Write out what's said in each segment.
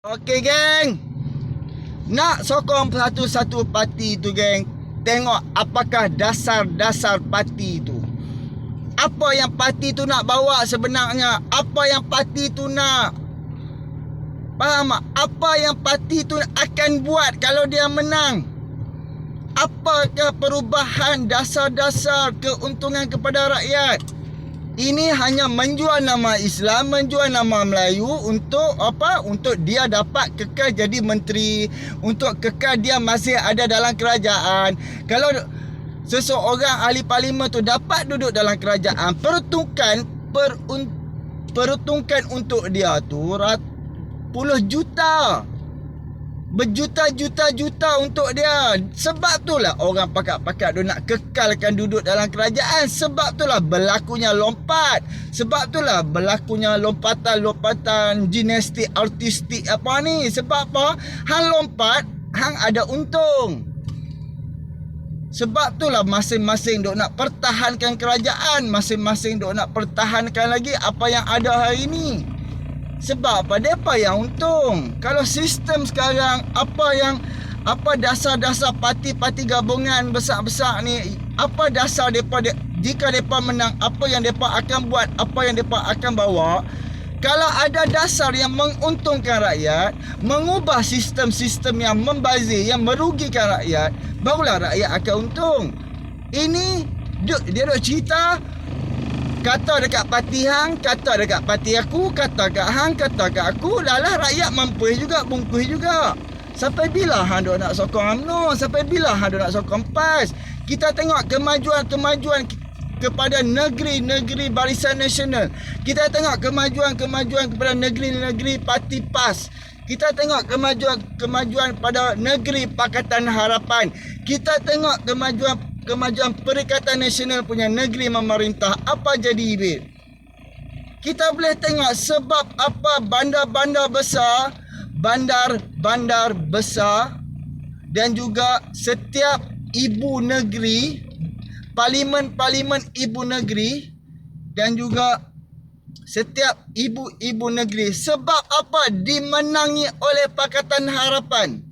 Okey geng, nak sokong satu-satu parti tu geng. Tengok apakah dasar-dasar parti tu. Apa yang parti tu nak bawa sebenarnya. Apa yang parti tu nak. Faham tak? Apa yang parti tu akan buat kalau dia menang. Apakah perubahan dasar-dasar keuntungan kepada rakyat. Ini hanya menjual nama Islam, menjual nama Melayu untuk apa? Untuk dia dapat kekal jadi menteri, untuk kekal dia masih ada dalam kerajaan. Kalau seseorang ahli parlimen tu dapat duduk dalam kerajaan, peruntukan untuk dia tu puluh juta. Berjuta-juta-juta untuk dia. Sebab itulah orang pakat-pakat dia nak kekalkan duduk dalam kerajaan. Sebab itulah berlakunya lompat. Sebab itulah berlakunya lompatan-lompatan dinasti artistik apa ni. Sebab apa? Hang lompat, hang ada untung. Sebab itulah masing-masing duk nak pertahankan kerajaan. Masing-masing duk nak pertahankan lagi apa yang ada hari ni. Sebab apa? Mereka yang untung. Kalau sistem sekarang, apa dasar-dasar parti-parti gabungan besar-besar ni, apa dasar mereka, jika mereka menang, apa yang mereka akan buat, apa yang mereka akan bawa. Kalau ada dasar yang menguntungkan rakyat, mengubah sistem-sistem yang membazir, yang merugikan rakyat, barulah rakyat akan untung. Ini dia duk cerita, kata dekat parti hang, kata dekat parti aku, kata kat hang, kata kat aku. Lalah rakyat mampus juga, bungkus juga. Sampai bila hang duk nak sokong UMNO? Sampai bila hang duk nak sokong PAS? Kita tengok kemajuan-kemajuan kepada negeri-negeri Barisan Nasional. Kita tengok kemajuan-kemajuan kepada negeri-negeri parti PAS. Kita tengok kemajuan pada negeri Pakatan Harapan. Kita tengok kemajuan Perikatan Nasional punya negeri memerintah. Apa jadi bit? Kita boleh tengok sebab apa bandar-bandar besar, bandar-bandar besar dan juga setiap ibu negeri, parlimen-parlimen ibu negeri dan juga setiap ibu-ibu negeri. Sebab apa dimenangi oleh Pakatan Harapan?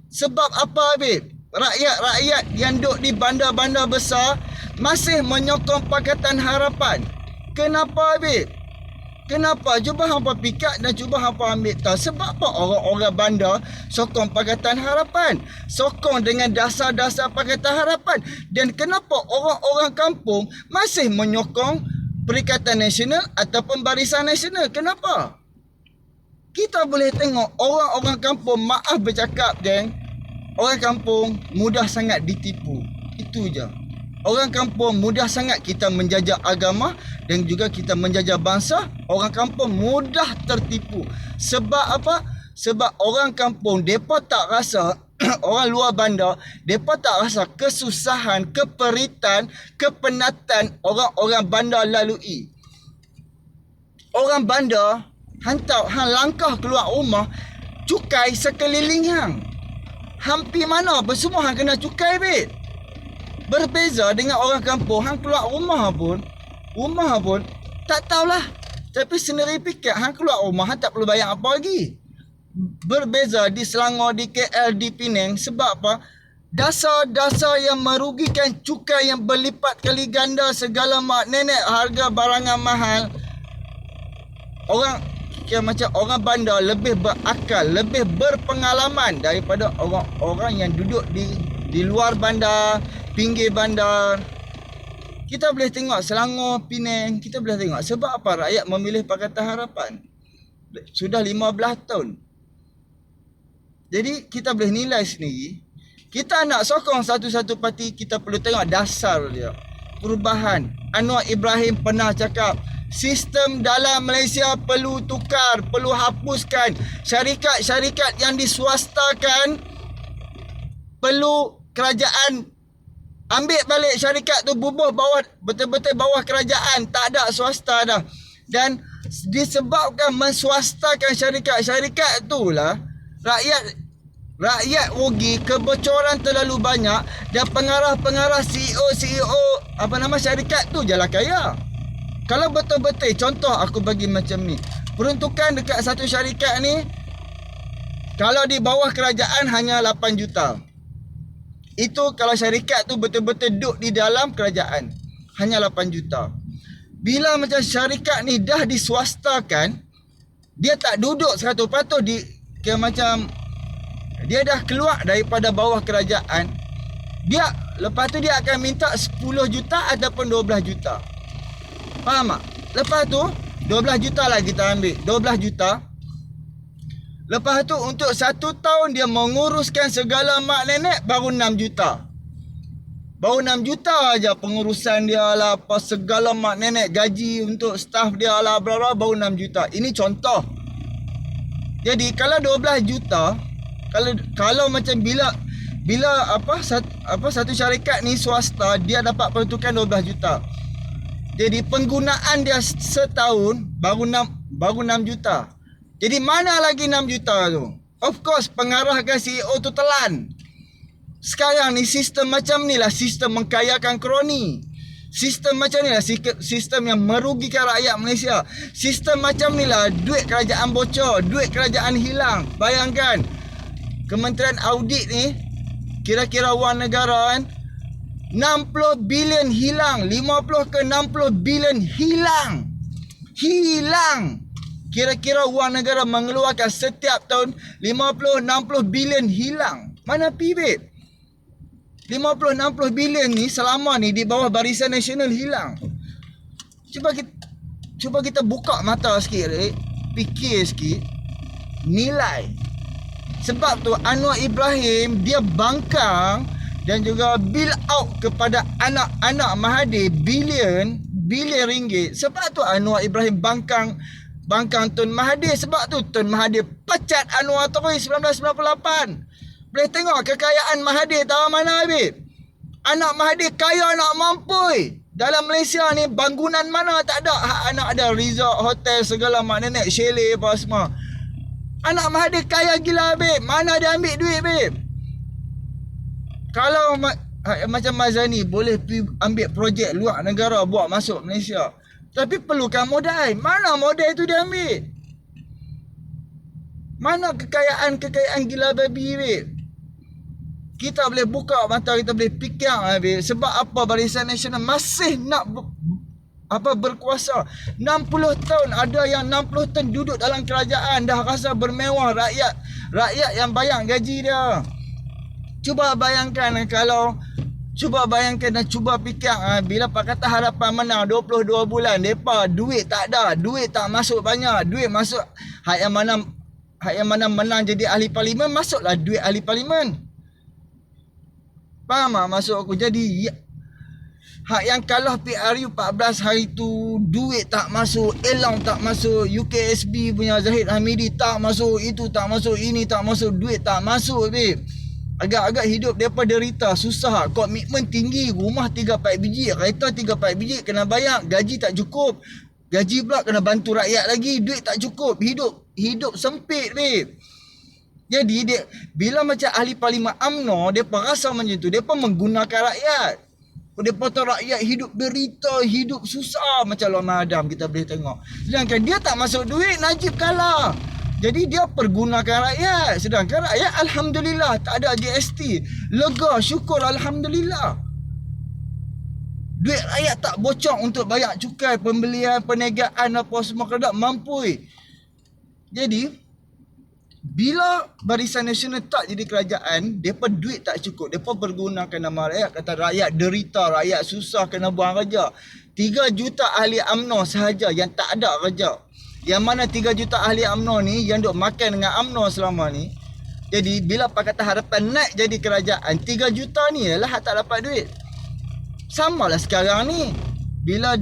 Sebab apa bit? Rakyat-rakyat yang duduk di bandar-bandar besar masih menyokong Pakatan Harapan. Kenapa Habib? Kenapa? Cuba hampa pikat dan cuba hampa ambil tahu. Sebab apa orang-orang bandar sokong Pakatan Harapan? Sokong dengan dasar-dasar Pakatan Harapan. Dan kenapa orang-orang kampung masih menyokong Perikatan Nasional ataupun Barisan Nasional? Kenapa? Kita boleh tengok orang-orang kampung, maaf bercakap geng, orang kampung mudah sangat ditipu. Itu je. Orang kampung mudah sangat kita menjajah agama dan juga kita menjajah bangsa. Orang kampung mudah tertipu. Sebab apa? Sebab orang kampung, mereka tak rasa, orang luar bandar, mereka tak rasa kesusahan, keperitan, kepenatan orang-orang bandar lalui. Orang bandar, hang langkah keluar rumah, cukai sekeliling hang. Hampir mana apa semua hang kena cukai bet. Berbeza dengan orang kampung, hang keluar rumah pun tak tahulah. Tapi sendiri fikir hang keluar rumah hang tak perlu bayar apa lagi. Berbeza di Selangor, di KL, di Penang. Sebab apa? Dasar-dasar yang merugikan, cukai yang berlipat kali ganda, segala mak nenek, harga barangan mahal. Macam orang bandar lebih berakal, lebih berpengalaman daripada orang-orang yang duduk di luar bandar, pinggir bandar. Kita boleh tengok Selangor, Penang, kita boleh tengok sebab apa rakyat memilih Pakatan Harapan. Sudah 15 tahun. Jadi kita boleh nilai sendiri. Kita nak sokong satu-satu parti, kita perlu tengok dasar dia. Perubahan. Anwar Ibrahim pernah cakap, sistem dalam Malaysia perlu tukar, perlu hapuskan. Syarikat-syarikat yang diswastakan, perlu kerajaan ambil balik syarikat tu, bubuh bawah, betul-betul bawah kerajaan, tak ada swasta dah. Dan disebabkan menswastakan syarikat-syarikat itulah rakyat rugi, kebocoran terlalu banyak dan pengarah-pengarah CEO syarikat tu jelah kaya. Kalau betul-betul, contoh aku bagi macam ni, peruntukan dekat satu syarikat ni Kalau di bawah kerajaan hanya 8 juta. Itu kalau syarikat tu betul-betul duduk di dalam kerajaan. Hanya 8 juta. Bila macam syarikat ni dah diswastakan, dia tak duduk 100%, patut macam dia dah keluar daripada bawah kerajaan. Lepas tu dia akan minta 10 juta ataupun 12 juta. Faham tak? Lepas tu 12 juta lah kita ambil. 12 juta. Lepas tu untuk 1 tahun dia menguruskan segala mak nenek baru 6 juta. Baru 6 juta aja pengurusan dia lah, apa segala mak nenek, gaji untuk staff dia lah, bla bla, baru 6 juta. Ini contoh. Jadi kalau 12 juta, kalau macam bila satu syarikat ni swasta, dia dapat peruntukan 12 juta. Jadi penggunaan dia setahun baru 6 juta. Jadi mana lagi 6 juta tu? Of course pengarahkan CEO tu telan. Sekarang ni sistem macam ni lah sistem mengkayakan kroni. Sistem macam ni lah sistem yang merugikan rakyat Malaysia. Sistem macam ni lah duit kerajaan bocor, duit kerajaan hilang. Bayangkan Kementerian Audit ni kira-kira wang negara kan 60 bilion hilang, 50 ke 60 bilion hilang. Kira-kira wang negara mengeluarkan setiap tahun 50-60 bilion hilang. Mana pibit? 50-60 bilion ni selama ni di bawah Barisan Nasional hilang. Cuba kita buka mata sikit, fikir sikit, nilai. Sebab tu Anwar Ibrahim dia bangkang dan juga bill out kepada anak-anak Mahathir bilion ringgit. Sebab tu Anwar Ibrahim bangkang Tun Mahathir. Sebab tu Tun Mahathir pecat Anwar terus 1998. Boleh tengok kekayaan Mahathir tahu mana habis. Anak Mahathir kaya nak mampu. Dalam Malaysia ni bangunan mana tak ada anak ada resort, hotel, segala mak nenek, chalet apa semua. Anak Mahathir kaya gila babe. Mana dia ambil duit babe? Kalau macam Mazani boleh ambil projek luar negara buat masuk Malaysia. Tapi perlukan modal. Mana modal itu dia ambil? Mana kekayaan gila babi babe? Kita boleh buka mata, kita boleh fikir babe. Sebab apa Barisan Nasional masih nak berkuasa 60 tahun. Ada yang 60 tahun duduk dalam kerajaan dah rasa bermewah. Rakyat yang bayar gaji dia. Cuba bayangkan dan cuba fikir bila Pakatan Harapan menang 22 bulan, depa duit tak ada, duit tak masuk banyak, duit masuk hak yang mana menang jadi ahli parlimen, masuklah duit ahli parlimen. Faham tak maksud aku? Jadi hak yang kalah PRU 14 hari tu duit tak masuk, elang tak masuk, UKSB punya Zahid Hamidi tak masuk, itu tak masuk, ini tak masuk, duit tak masuk babe. Agak-agak hidup mereka derita, susah. Komitmen tinggi, rumah 3-4 biji, kereta 3-4 biji kena bayar, gaji tak cukup. Gaji pula kena bantu rakyat lagi, duit tak cukup. Hidup sempit babe. Jadi bila macam ahli parlimen UMNO, mereka rasa macam tu, mereka menggunakan rakyat. Mereka tahu rakyat hidup derita, hidup susah macam Lama Adam kita boleh tengok. Sedangkan dia tak masuk duit, Najib kalah. Jadi dia pergunakan rakyat. Sedangkan rakyat alhamdulillah tak ada GST. Lega, syukur alhamdulillah. Duit rakyat tak bocor untuk bayar cukai, pembelian, perniagaan apa semua kerana mampu. Jadi bila Barisan Nasional tak jadi kerajaan, depa duit tak cukup. Depa pergunakan nama rakyat, kata rakyat derita, rakyat susah kena buang kerja. 3 juta ahli UMNO sahaja yang tak ada kerja. Yang mana 3 juta ahli UMNO ni yang duk makan dengan UMNO selama ni. Jadi bila Pakatan Harapan naik jadi kerajaan, 3 juta ni lah tak dapat duit. Samalah sekarang ni. Bila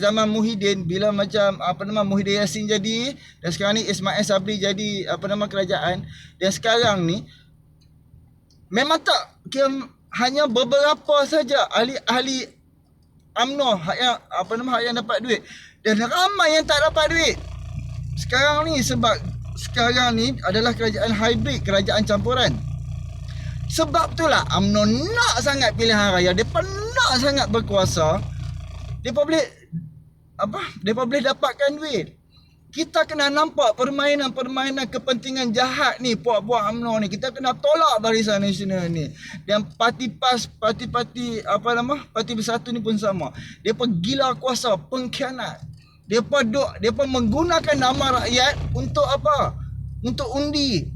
zaman Muhyiddin, bila macam Muhyiddin Yassin jadi, dan sekarang ni Ismail Sabri jadi kerajaan, dan sekarang ni memang tak hanya beberapa saja ahli UMNO hak yang dapat duit, dan ramai yang tak dapat duit sekarang ni. Sebab sekarang ni adalah kerajaan hybrid, kerajaan campuran. Sebab itulah UMNO nak sangat pilihan raya, mereka nak sangat berkuasa. Mereka boleh dapatkan duit. Kita kena nampak permainan-permainan kepentingan jahat ni, puak-puak UMNO ni. Kita kena tolak Barisan Nasional ni. Dan parti Bersatu ni pun sama. Depa gila kuasa, pengkhianat. Depa menggunakan nama rakyat untuk apa? Untuk undi,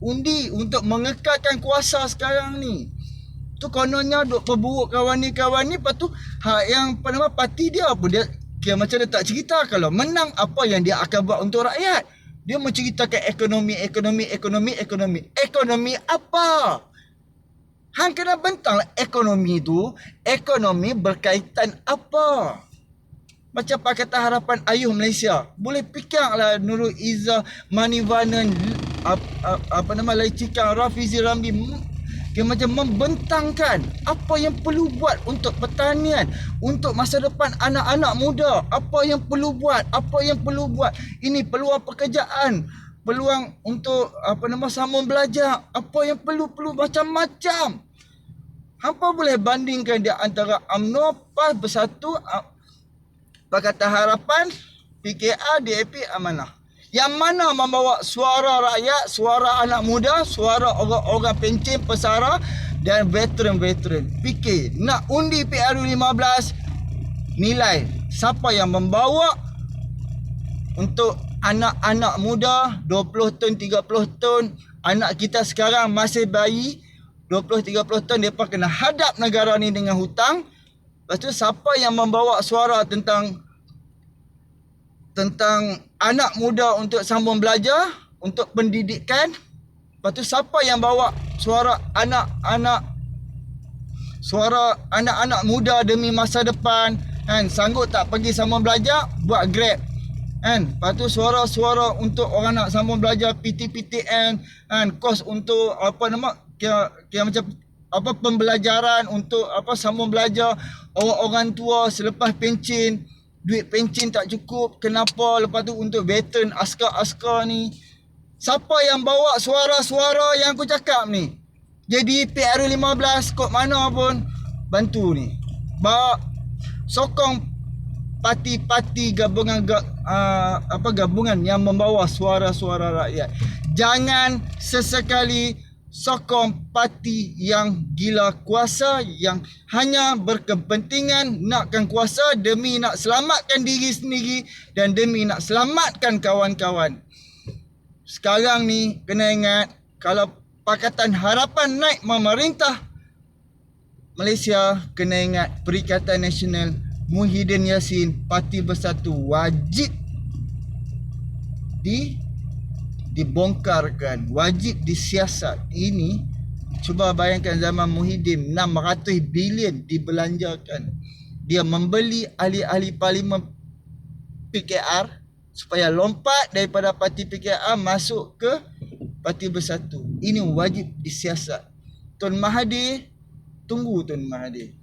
untuk mengekalkan kuasa sekarang ni. Tu kononnya duk perburuk kawan ni, lepas tu yang parti dia apa dia kira macam dia tak cerita kalau menang apa yang dia akan buat untuk rakyat. Dia menceritakan ekonomi. Ekonomi apa? Hang kena bentang lah ekonomi tu. Ekonomi berkaitan apa? Macam Pakatan Harapan Ayuh Malaysia. Boleh fikirlah Nurul Izzah, Manivanan, Lai Cikang, Rafizi Ramli. Dia macam membentangkan apa yang perlu buat untuk pertanian, untuk masa depan anak-anak muda. Apa yang perlu buat. Ini peluang pekerjaan, peluang untuk sambung belajar. Apa yang perlu macam-macam. Hampa boleh bandingkan dia antara UMNO, PAS, Bersatu, Pakatan Harapan, PKR, DAP, Amanah. Yang mana membawa suara rakyat, suara anak muda, suara orang-orang pencen, pesara dan veteran-veteran. Fikir, nak undi PRU15, nilai siapa yang membawa untuk anak-anak muda 20 tahun, 30 tahun. Anak kita sekarang masih bayi 20-30 tahun, mereka kena hadap negara ni dengan hutang. Lepas tu siapa yang membawa suara tentang anak muda untuk sambung belajar, untuk pendidikan. Lepas tu siapa yang bawa suara anak-anak muda demi masa depan, kan, sanggup tak pergi sambung belajar, buat Grab, kan. Lepas tu suara-suara untuk orang nak sambung belajar, PTPTN, kan, kos untuk kira macam pembelajaran untuk sambung belajar. Orang-orang tua selepas pencen, duit pencen tak cukup, kenapa? Lepas tu untuk veteran, askar-askar ni. Siapa yang bawa suara-suara yang aku cakap ni? Jadi PRU15 kod mana pun bantu ni. Sokong parti-parti gabungan yang membawa suara-suara rakyat. Jangan sesekali sokong parti yang gila kuasa, yang hanya berkepentingan nakkan kuasa demi nak selamatkan diri sendiri dan demi nak selamatkan kawan-kawan. Sekarang ni kena ingat, kalau Pakatan Harapan naik memerintah Malaysia, kena ingat Perikatan Nasional, Muhyiddin Yassin, Parti Bersatu wajib dibongkarkan, wajib disiasat. Ini cuba bayangkan zaman Muhyiddin 600 bilion dibelanjakan. Dia membeli ahli-ahli parlimen PKR supaya lompat daripada parti PKR masuk ke Parti Bersatu. Ini wajib disiasat. Tun Mahathir, tunggu Tun Mahathir.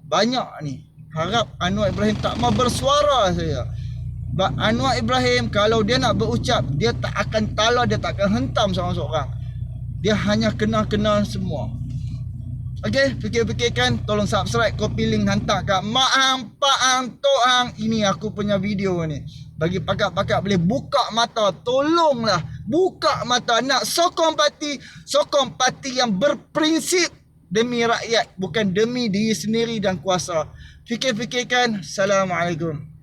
Banyak ni harap Anwar Ibrahim tak mau bersuara saya. Anwar Ibrahim kalau dia nak berucap, dia tak akan tala, dia tak akan hentam seorang-seorang. Dia hanya kenal-kenal semua. Okey, fikir-fikirkan, tolong subscribe, copy link, hantar kat mak hang, pak hang, tok hang. Ini aku punya video ni. Bagi pakak-pakak boleh buka mata, tolonglah buka mata. Nak sokong parti yang berprinsip demi rakyat, bukan demi diri sendiri dan kuasa. Fikir-fikirkan. Assalamualaikum.